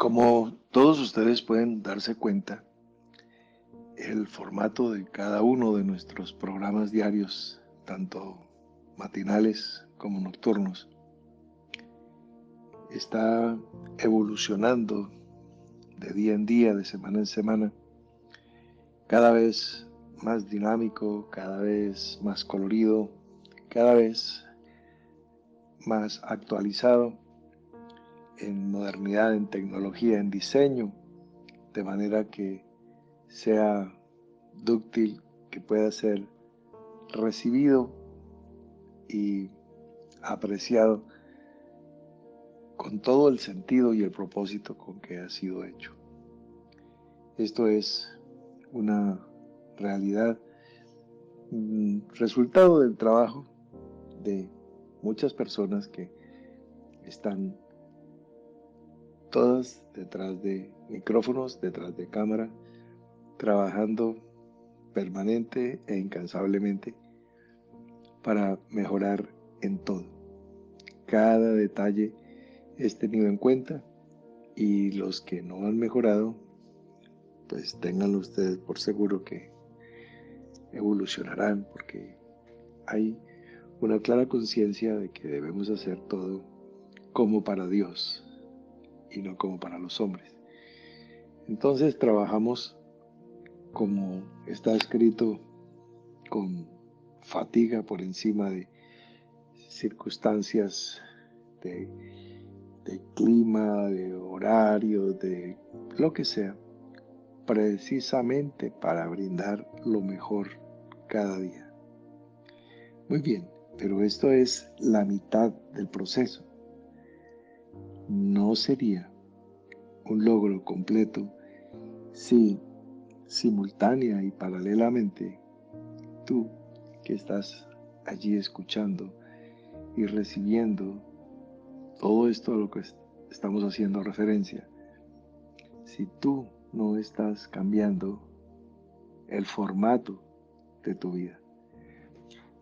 Como todos ustedes pueden darse cuenta, el formato de cada uno de nuestros programas diarios, tanto matinales como nocturnos, está evolucionando de día en día, de semana en semana, cada vez más dinámico, cada vez más colorido, cada vez más actualizado en modernidad, en tecnología, en diseño, de manera que sea dúctil, que pueda ser recibido y apreciado con todo el sentido y el propósito con que ha sido hecho. Esto es una realidad, resultado del trabajo de muchas personas que están todas detrás de micrófonos, detrás de cámara, trabajando permanente e incansablemente para mejorar en todo. Cada detalle es tenido en cuenta y los que no han mejorado, pues ténganlo ustedes por seguro que evolucionarán porque hay una clara conciencia de que debemos hacer todo como para Dios y no como para los hombres. Entonces trabajamos como está escrito, con fatiga por encima de circunstancias de, de clima, de horario, de lo que sea, precisamente para brindar lo mejor cada día. Muy bien, pero esto es la mitad del proceso. No sería un logro completo si simultánea y paralelamente tú que estás allí escuchando y recibiendo todo esto a lo que estamos haciendo referencia, si tú no estás cambiando el formato de tu vida,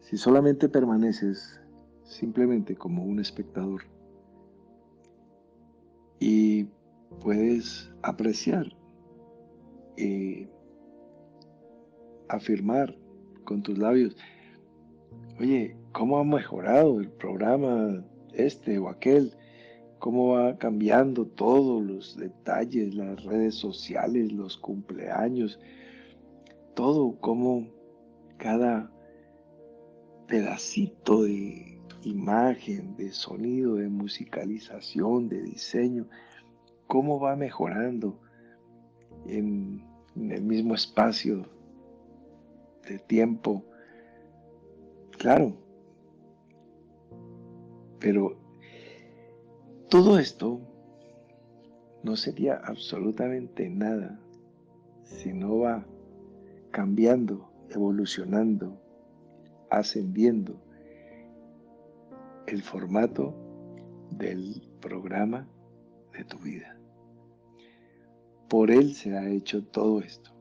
si solamente permaneces simplemente como un espectador y puedes apreciar y afirmar con tus labios, oye, ¿cómo ha mejorado el programa este o aquel? ¿Cómo va cambiando todos los detalles, las redes sociales, los cumpleaños, todo, cómo cada pedacito de imagen, de sonido, de musicalización, de diseño, cómo va mejorando en el mismo espacio de tiempo? Claro, pero todo esto no sería absolutamente nada si no va cambiando, evolucionando, ascendiendo el formato del programa de tu vida. Por él se ha hecho todo esto.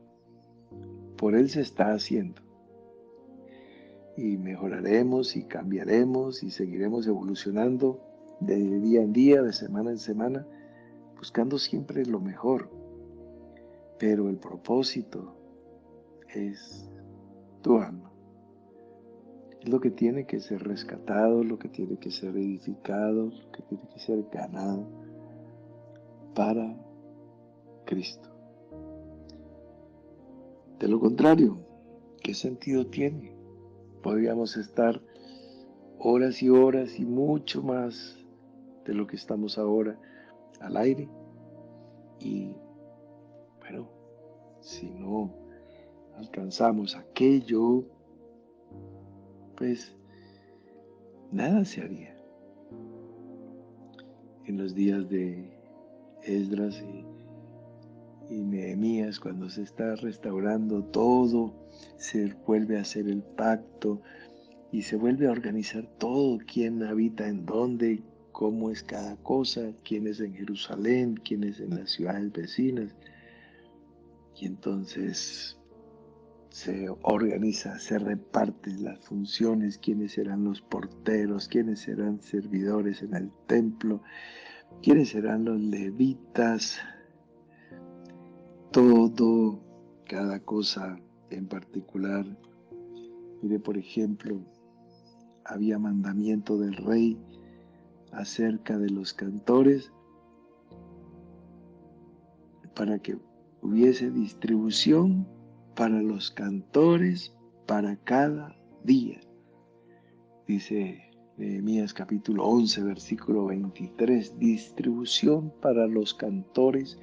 Por él se está haciendo. Y mejoraremos y cambiaremos y seguiremos evolucionando de día en día, de semana en semana, buscando siempre lo mejor. Pero el propósito es tu alma. Es lo que tiene que ser rescatado, lo que tiene que ser edificado, lo que tiene que ser ganado para Cristo. De lo contrario, ¿qué sentido tiene? Podríamos estar horas y horas y mucho más de lo que estamos ahora al aire. Y bueno, si no alcanzamos aquello, pues nada se haría. En los días de Esdras y Nehemías, cuando se está restaurando todo, se vuelve a hacer el pacto y se vuelve a organizar todo, quién habita en dónde, cómo es cada cosa, quién es en Jerusalén, quién es en las ciudades vecinas. Y entonces se organiza, se reparten las funciones, quiénes serán los porteros, quiénes serán servidores en el templo, ¿Quiénes serán los levitas? Todo, cada cosa en particular. Mire, por ejemplo, había mandamiento del rey acerca de los cantores para que hubiese distribución para los cantores para cada día. Dice Nehemías capítulo 11, versículo 23, distribución para los cantores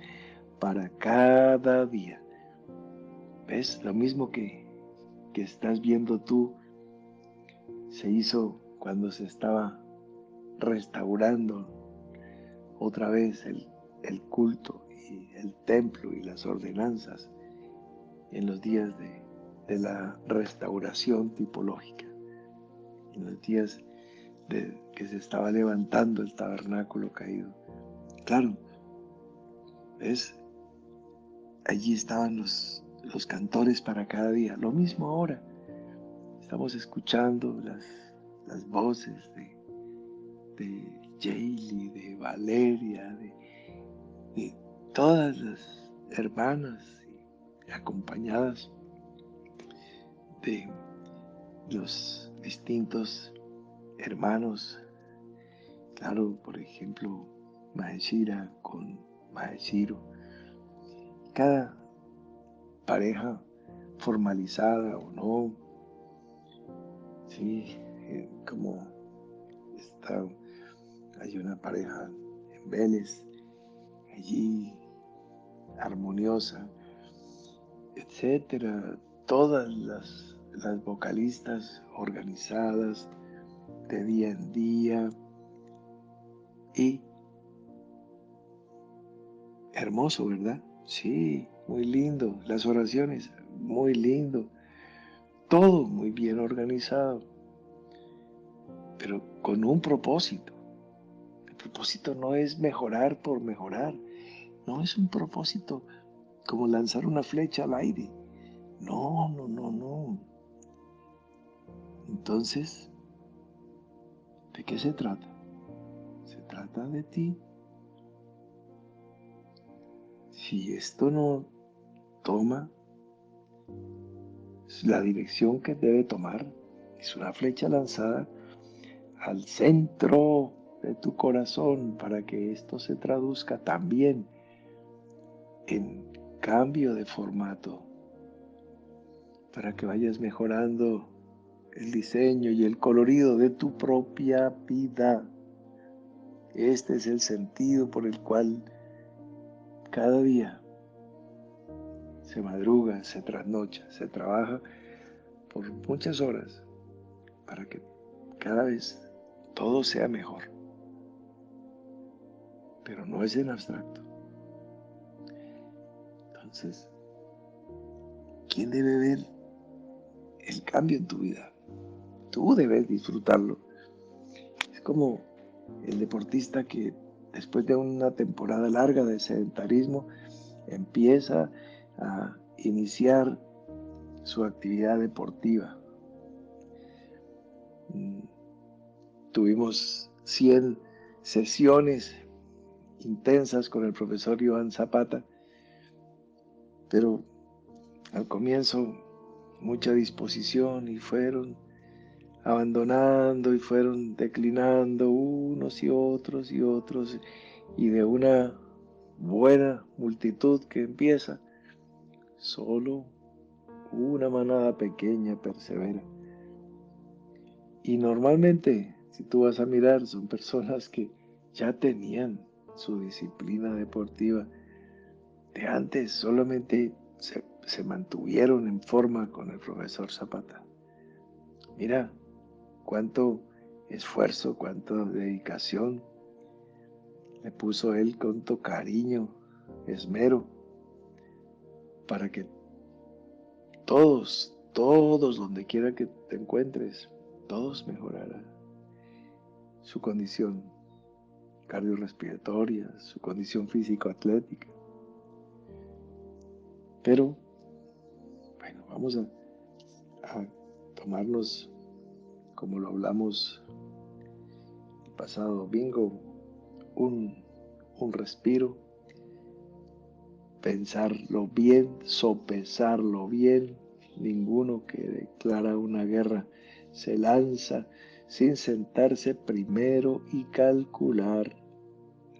para cada día. ¿Ves? Lo mismo que estás viendo tú se hizo cuando se estaba restaurando otra vez el culto y el templo y las ordenanzas en los días de la restauración tipológica, en los días de que se estaba levantando el tabernáculo caído. Claro, ¿ves? Allí estaban los cantores para cada día. Lo mismo ahora. Estamos escuchando las voces de Jaylee, de Valeria, de todas las hermanas acompañadas de los distintos hermanos. Claro, por ejemplo, Maheshira con Maheshiro. Cada pareja formalizada o no, sí, como está, hay una pareja en Vélez, allí armoniosa, etcétera, todas las vocalistas organizadas de día en día y hermoso, ¿verdad? Sí, muy lindo, las oraciones, muy lindo, todo muy bien organizado, pero con un propósito. El propósito no es mejorar por mejorar, no es un propósito como lanzar una flecha al aire. No, no, no, no. Entonces, ¿de qué se trata? Se trata de ti. Si esto no toma la dirección que debe tomar, es una flecha lanzada al centro de tu corazón para que esto se traduzca también en cambio de formato, para que vayas mejorando el diseño y el colorido de tu propia vida. Este es el sentido por el cual cada día se madruga, se trasnocha, se trabaja por muchas horas para que cada vez todo sea mejor. Pero no es en abstracto. Entonces, ¿quién debe ver el cambio en tu vida? Tú debes disfrutarlo. Es como el deportista que después de una temporada larga de sedentarismo empieza a iniciar su actividad deportiva. Tuvimos 100 sesiones intensas con el profesor Iván Zapata, pero al comienzo mucha disposición y fueron abandonando y fueron declinando unos y otros, y de una buena multitud que empieza, solo una manada pequeña persevera. Y normalmente, si tú vas a mirar, son personas que ya tenían su disciplina deportiva de antes, solamente se mantuvieron en forma con el profesor Zapata. Mira cuánto esfuerzo, cuánta dedicación le puso él, cuánto cariño, esmero, para que todos, donde quiera que te encuentres, todos mejoraran su condición cardiorrespiratoria, su condición físico-atlética. Pero, bueno, vamos a tomarnos, como lo hablamos el pasado domingo, un un respiro, pensarlo bien, sopesarlo bien. Ninguno que declara una guerra se lanza sin sentarse primero y calcular,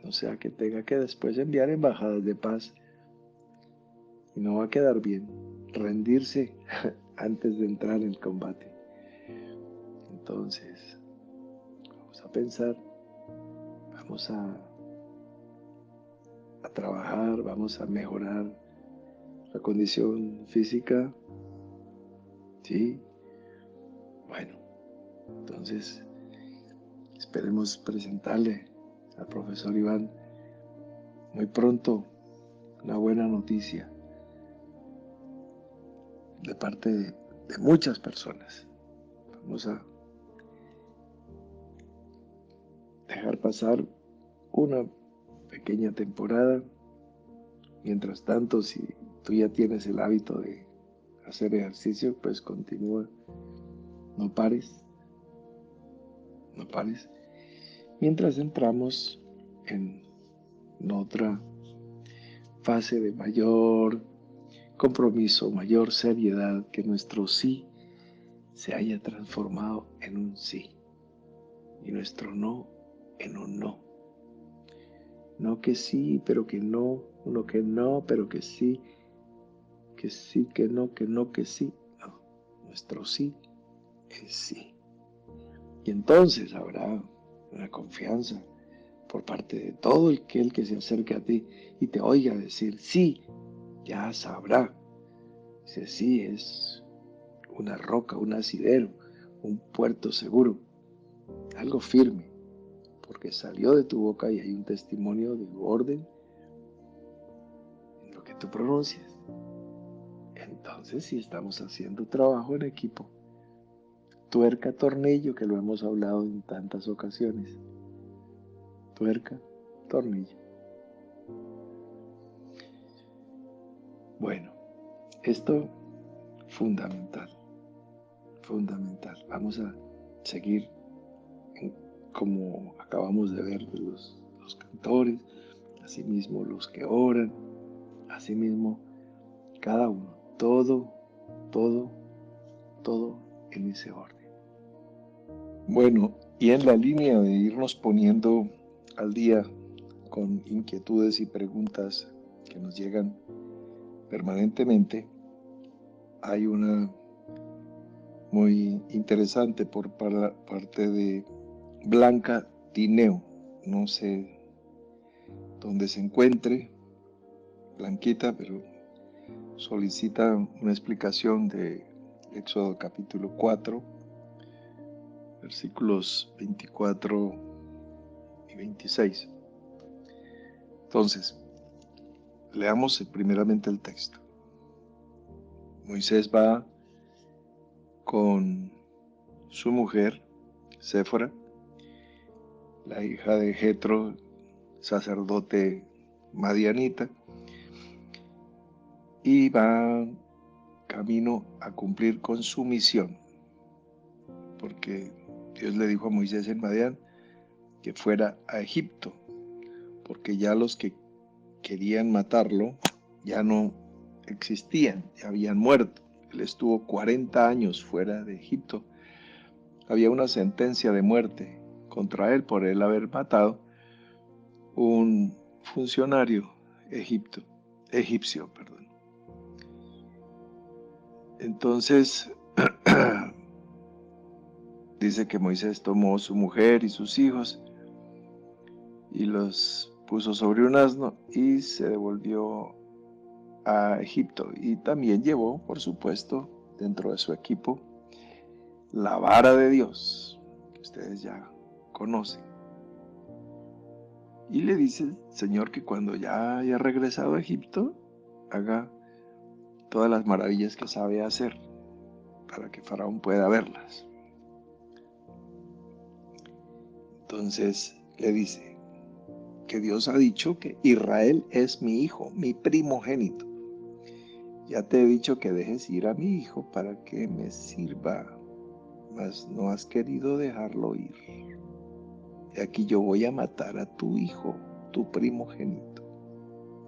o sea que tenga que después enviar embajadas de paz y no va a quedar bien rendirse antes de entrar en el combate. Entonces, vamos a pensar, vamos a trabajar, vamos a mejorar la condición física, ¿sí? Bueno, entonces esperemos presentarle al profesor Iván muy pronto una buena noticia de parte de muchas personas. Vamos a dejar pasar una pequeña temporada. Mientras tanto, si tú ya tienes el hábito de hacer ejercicio, pues continúa, no pares, no pares. Mientras entramos en otra fase de mayor compromiso, mayor seriedad, que nuestro sí se haya transformado en un sí y nuestro no en un no. No que sí, pero que no, uno que no, pero que sí, que no, que no, que sí. No, nuestro sí es sí. Y entonces habrá una confianza por parte de todo aquel que se acerque a ti y te oiga decir sí, ya sabrá. Ese sí es una roca, un asidero, un puerto seguro, algo firme, porque salió de tu boca y hay un testimonio de orden en lo que tú pronuncias. Entonces, si estamos haciendo trabajo en equipo, tuerca, tornillo, que lo hemos hablado en tantas ocasiones, tuerca, tornillo. Bueno, esto fundamental, fundamental. Vamos a seguir como acabamos de ver de los cantores, asimismo los que oran, asimismo cada uno, todo, todo, todo en ese orden. Bueno, y en la línea de irnos poniendo al día con inquietudes y preguntas que nos llegan permanentemente, hay una muy interesante por parte de Blanca Tineo. No sé dónde se encuentre Blanquita, pero solicita una explicación de Éxodo capítulo 4, versículos 24 y 26. Entonces, leamos primeramente el texto. Moisés va con su mujer, Séfora, la hija de Jetro, sacerdote madianita, y va camino a cumplir con su misión, porque Dios le dijo a Moisés en Madián que fuera a Egipto, porque ya los que querían matarlo ya no existían, ya habían muerto. Él estuvo 40 años fuera de Egipto. Había una sentencia de muerte contra él por él haber matado un funcionario egipcio. Entonces, dice que Moisés tomó su mujer y sus hijos y los puso sobre un asno y se devolvió a Egipto. Y también llevó, por supuesto, dentro de su equipo, la vara de Dios, que ustedes ya conocen. Y le dice el Señor que cuando ya haya regresado a Egipto, haga todas las maravillas que sabe hacer, para que Faraón pueda verlas. Entonces le dice que Dios ha dicho que Israel es mi hijo, mi primogénito. Ya te he dicho que dejes ir a mi hijo para que me sirva, mas no has querido dejarlo ir. Y aquí yo voy a matar a tu hijo. tu primogénito.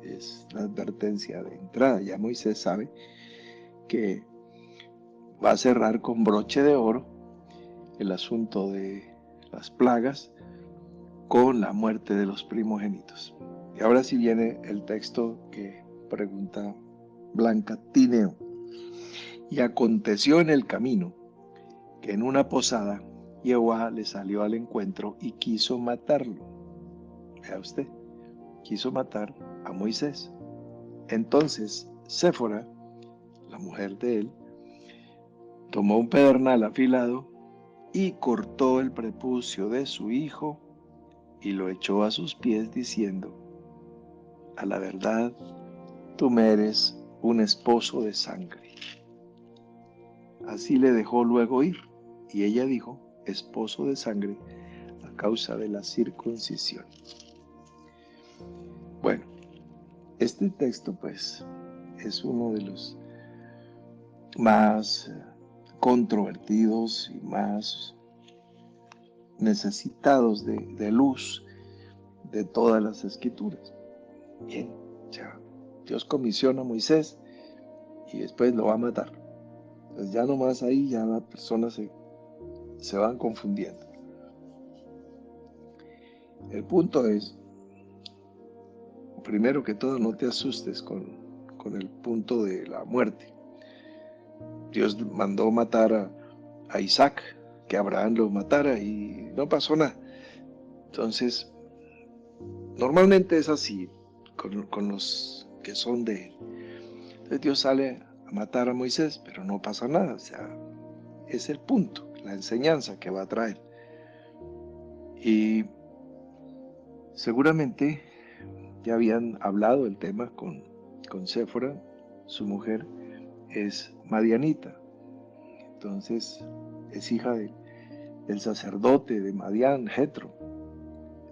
Es la advertencia de entrada. Ya Moisés sabe que va a cerrar con broche de oro el asunto de las plagas con la muerte de los primogénitos. Y ahora sí viene el texto que pregunta Blanca Tineo. Y aconteció en el camino que en una posada Jehová le salió al encuentro y quiso matarlo. Vea usted, quiso matar a Moisés. Entonces Séfora, la mujer de él, tomó un pedernal afilado y cortó el prepucio de su hijo y lo echó a sus pies diciendo: a la verdad, tú me eres un esposo de sangre. Así le dejó luego ir, y ella dijo: esposo de sangre, a causa de la circuncisión. Bueno, este texto pues es uno de los más controvertidos y más necesitados de luz de todas las escrituras. Bien, ya Dios comisiona a Moisés y después lo va a matar. Entonces ya nomás ahí ya las personas se van confundiendo. El punto es, primero que todo, no te asustes con el punto de la muerte. Dios mandó matar a Isaac, que Abraham lo matara y no pasó nada. Entonces, normalmente es así con los que son de él. Entonces Dios sale a matar a Moisés, pero no pasa nada. O sea, es el punto, la enseñanza que va a traer. Y seguramente ya habían hablado el tema con Séfora, su mujer es madianita. Entonces es hija del sacerdote de Madián, Jetro,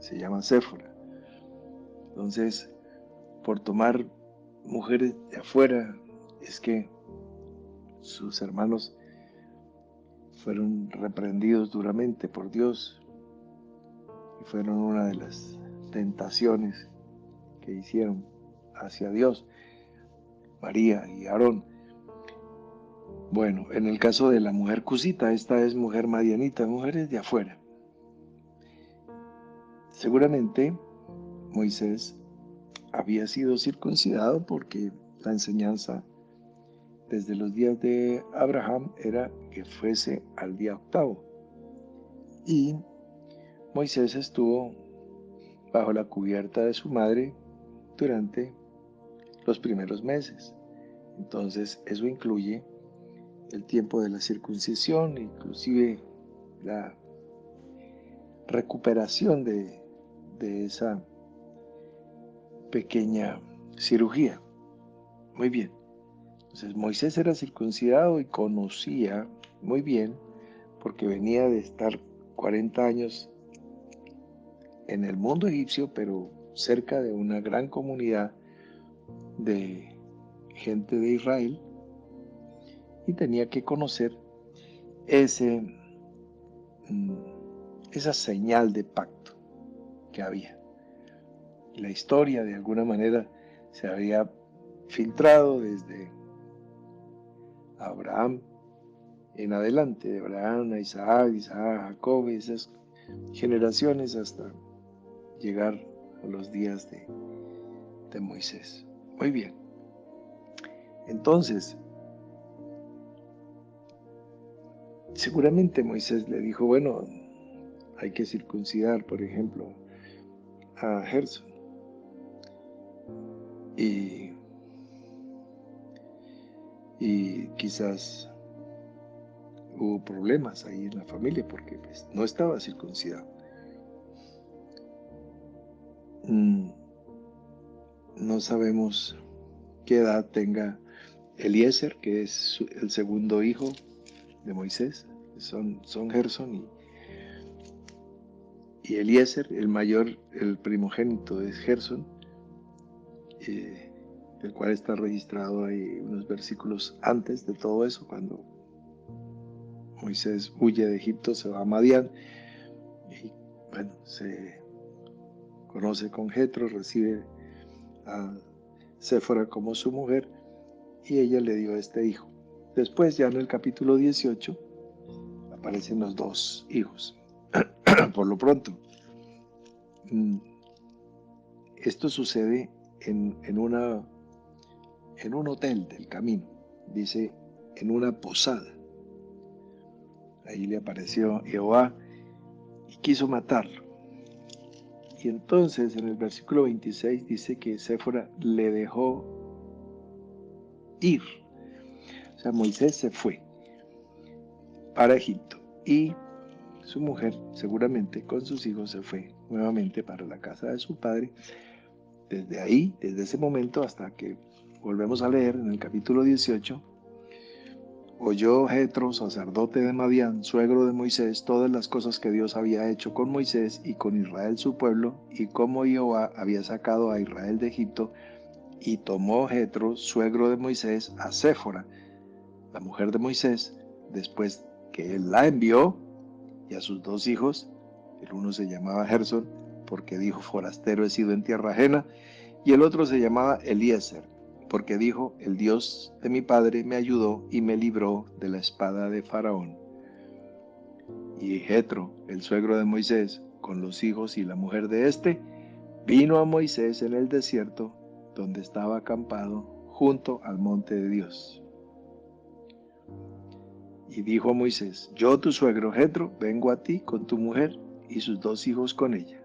se llama Séfora. Entonces, por tomar mujeres de afuera, es que sus hermanos fueron reprendidos duramente por Dios y fueron una de las tentaciones que hicieron hacia Dios, María y Aarón. Bueno, en el caso de la mujer cusita, esta es mujer madianita, mujeres de afuera. Seguramente Moisés había sido circuncidado porque la enseñanza desde los días de Abraham era que fuese al día octavo. Y Moisés estuvo bajo la cubierta de su madre durante los primeros meses. Entonces eso incluye el tiempo de la circuncisión, inclusive la recuperación de esa pequeña cirugía. Muy bien. Entonces Moisés era circuncidado y conocía muy bien, porque venía de estar 40 años en el mundo egipcio, pero cerca de una gran comunidad de gente de Israel, y tenía que conocer esa señal de pacto que había. La historia de alguna manera se había filtrado desde Abraham en adelante, de Abraham a Isaac, Isaac a Jacob, esas generaciones hasta llegar a los días de Moisés. Muy bien. Entonces, seguramente Moisés le dijo, bueno, hay que circuncidar, por ejemplo, a Gerson. Y quizás hubo problemas ahí en la familia porque pues, no estaba circuncidado. No sabemos qué edad tenga Eliezer, que es el segundo hijo de Moisés. Son Gerson y Eliezer, el mayor, el primogénito es Gerson, el cual está registrado ahí unos versículos antes de todo eso, cuando Moisés huye de Egipto, se va a Madián y bueno, se conoce con Jetro, recibe a Séfora como su mujer y ella le dio este hijo. Después, ya en el capítulo 18, aparecen los dos hijos. Por lo pronto, esto sucede en un hotel del camino, dice, en una posada. Ahí le apareció Jehová y quiso matarlo. Y entonces en el versículo 26 dice que Séfora le dejó ir. O sea, Moisés se fue para Egipto y su mujer seguramente con sus hijos se fue nuevamente para la casa de su padre. Desde ahí, desde ese momento hasta que volvemos a leer en el capítulo 18, oyó Jetro, sacerdote de Madián, suegro de Moisés, todas las cosas que Dios había hecho con Moisés y con Israel su pueblo, y cómo Jehová había sacado a Israel de Egipto. Y tomó Jetro, suegro de Moisés, a Séfora, la mujer de Moisés, después que él la envió, y a sus dos hijos. El uno se llamaba Gersón, porque dijo, forastero he sido en tierra ajena, y el otro se llamaba Eliezer, porque dijo, el Dios de mi padre me ayudó y me libró de la espada de Faraón. Y Jetro, el suegro de Moisés, con los hijos y la mujer de éste, vino a Moisés en el desierto, donde estaba acampado, junto al monte de Dios. Y dijo a Moisés, yo tu suegro Jetro, vengo a ti con tu mujer y sus dos hijos con ella.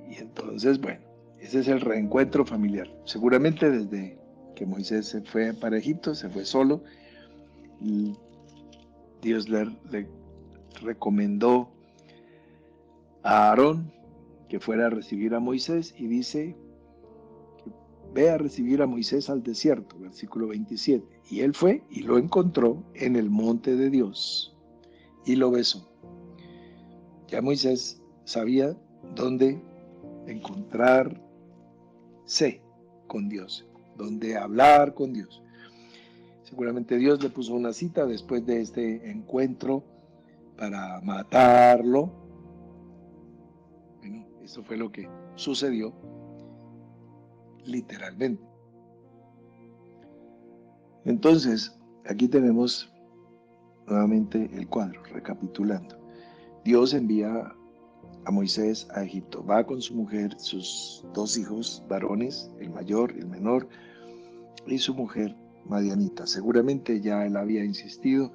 Y entonces, bueno, ese es el reencuentro familiar. Seguramente desde que Moisés se fue para Egipto, se fue solo, y Dios le recomendó a Aarón que fuera a recibir a Moisés y dice que ve a recibir a Moisés al desierto, versículo 27. Y él fue y lo encontró en el monte de Dios y lo besó. Ya Moisés sabía dónde encontrarse con Dios, dónde hablar con Dios. Seguramente Dios le puso una cita después de este encuentro para matarlo. Bueno, eso fue lo que sucedió literalmente. Entonces, aquí tenemos nuevamente el cuadro, recapitulando. Dios envía a Moisés a Egipto, va con su mujer, sus dos hijos varones, el mayor, el menor, y su mujer madianita. Seguramente ya él había insistido,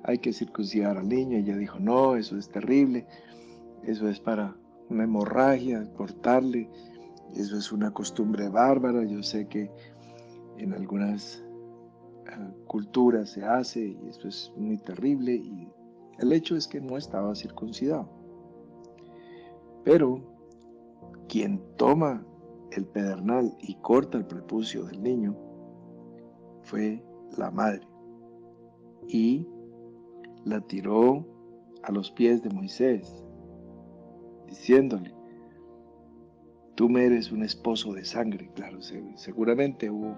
hay que circuncidar al niño, ella dijo, no, eso es terrible, eso es para una hemorragia, cortarle, eso es una costumbre bárbara, yo sé que en algunas culturas se hace y esto es muy terrible, y el hecho es que no estaba circuncidado. Pero quien toma el pedernal y corta el prepucio del niño fue la madre y la tiró a los pies de Moisés, diciéndole, tú me eres un esposo de sangre. Claro, seguramente hubo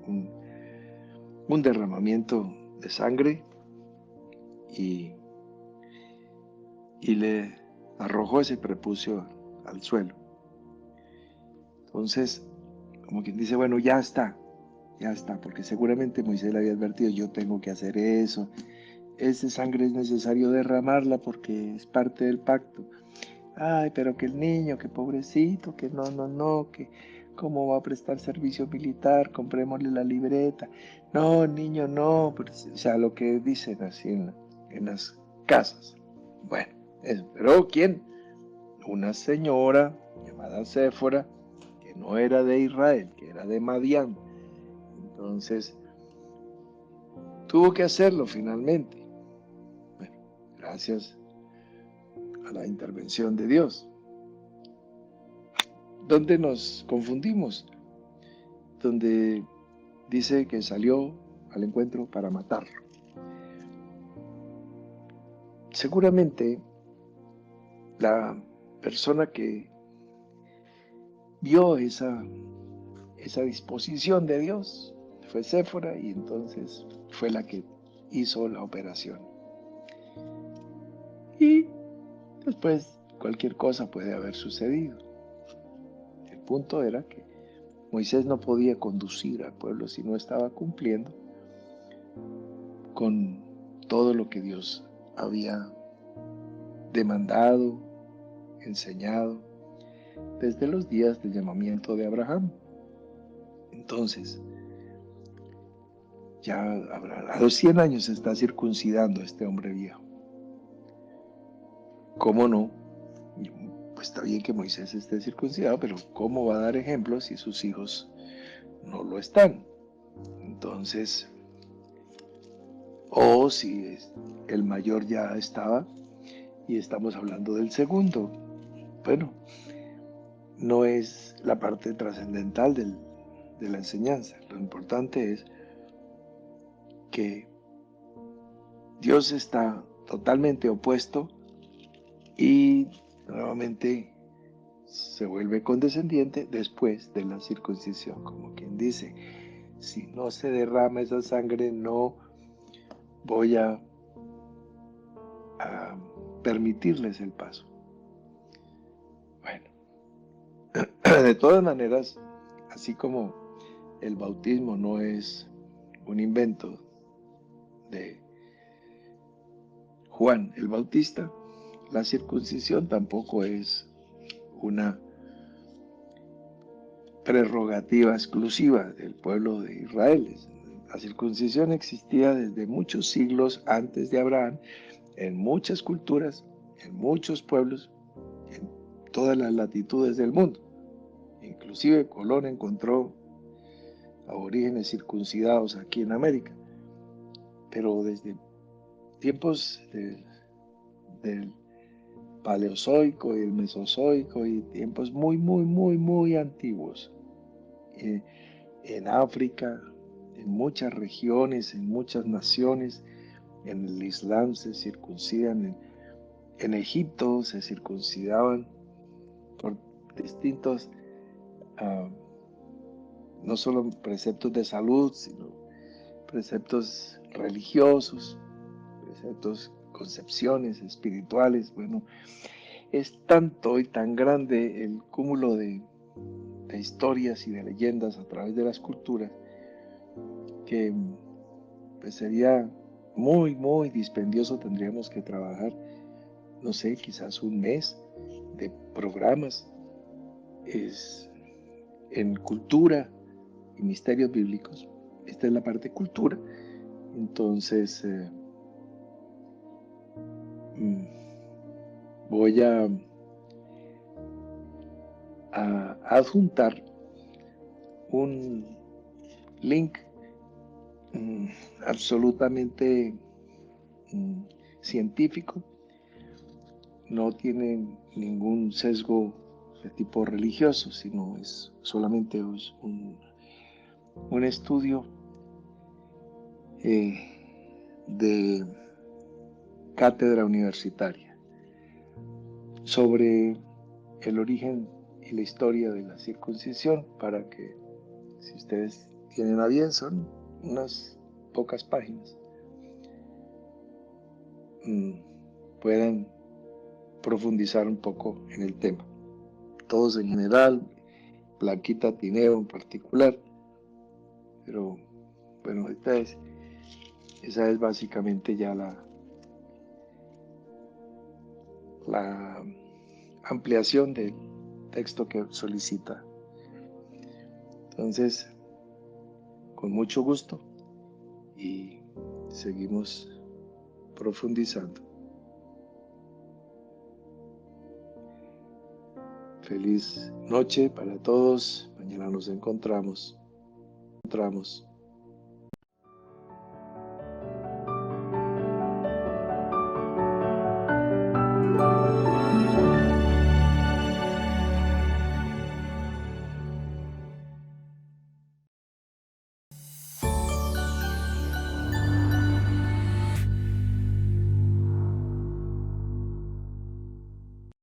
un derramamiento de sangre y le arrojó ese prepucio al suelo. Entonces, como quien dice, bueno, ya está, porque seguramente Moisés le había advertido, yo tengo que hacer eso, esa sangre es necesario derramarla porque es parte del pacto. Ay, pero que el niño, que pobrecito, que no, que cómo va a prestar servicio militar, comprémosle la libreta. No, niño, no, pues, o sea, lo que dicen así en las casas. Bueno, eso. Pero ¿quién? Una señora llamada Séfora, que no era de Israel, que era de Madián. Entonces, tuvo que hacerlo finalmente. Bueno, gracias a la intervención de Dios. ¿Dónde nos confundimos? Donde dice que salió al encuentro para matarlo. Seguramente la persona que vio esa disposición de Dios fue Séfora, y entonces fue la que hizo la operación. Y Después, cualquier cosa puede haber sucedido. El punto era que Moisés no podía conducir al pueblo si no estaba cumpliendo con todo lo que Dios había demandado, enseñado, desde los días del llamamiento de Abraham. Entonces, ya a los 100 años se está circuncidando este hombre viejo. ¿Cómo no? Pues está bien que Moisés esté circuncidado, pero ¿cómo va a dar ejemplo si sus hijos no lo están? Entonces, o si el mayor ya estaba y estamos hablando del segundo. Bueno, no es la parte trascendental de la enseñanza. Lo importante es que Dios está totalmente opuesto y nuevamente se vuelve condescendiente después de la circuncisión, como quien dice, si no se derrama esa sangre no voy a permitirles el paso. Bueno, de todas maneras, así como el bautismo no es un invento de Juan el Bautista, la circuncisión tampoco es una prerrogativa exclusiva del pueblo de Israel. La circuncisión existía desde muchos siglos antes de Abraham, en muchas culturas, en muchos pueblos, en todas las latitudes del mundo. Inclusive Colón encontró aborígenes circuncidados aquí en América, pero desde tiempos del Paleozoico y el Mesozoico y tiempos muy antiguos. En África, en muchas regiones, en muchas naciones, en el Islam se circuncidan, en Egipto se circuncidaban por distintos, no solo preceptos de salud, sino preceptos religiosos, preceptos, concepciones espirituales. Bueno, es tanto y tan grande el cúmulo de historias y de leyendas a través de las culturas que pues sería muy dispendioso. Tendríamos que trabajar, no sé, quizás un mes de programas en cultura y misterios bíblicos. Esta es la parte cultura. Entonces voy a adjuntar un link absolutamente científico, no tiene ningún sesgo de tipo religioso, sino es solamente un estudio de cátedra universitaria sobre el origen y la historia de la circuncisión, para que, si ustedes tienen a bien, son unas pocas páginas, puedan profundizar un poco en el tema. Todos en general, Blanquita Tineo en particular, pero bueno, esa es básicamente ya la ampliación del texto que solicita. Entonces, con mucho gusto y seguimos profundizando. Feliz noche para todos. Mañana nos encontramos.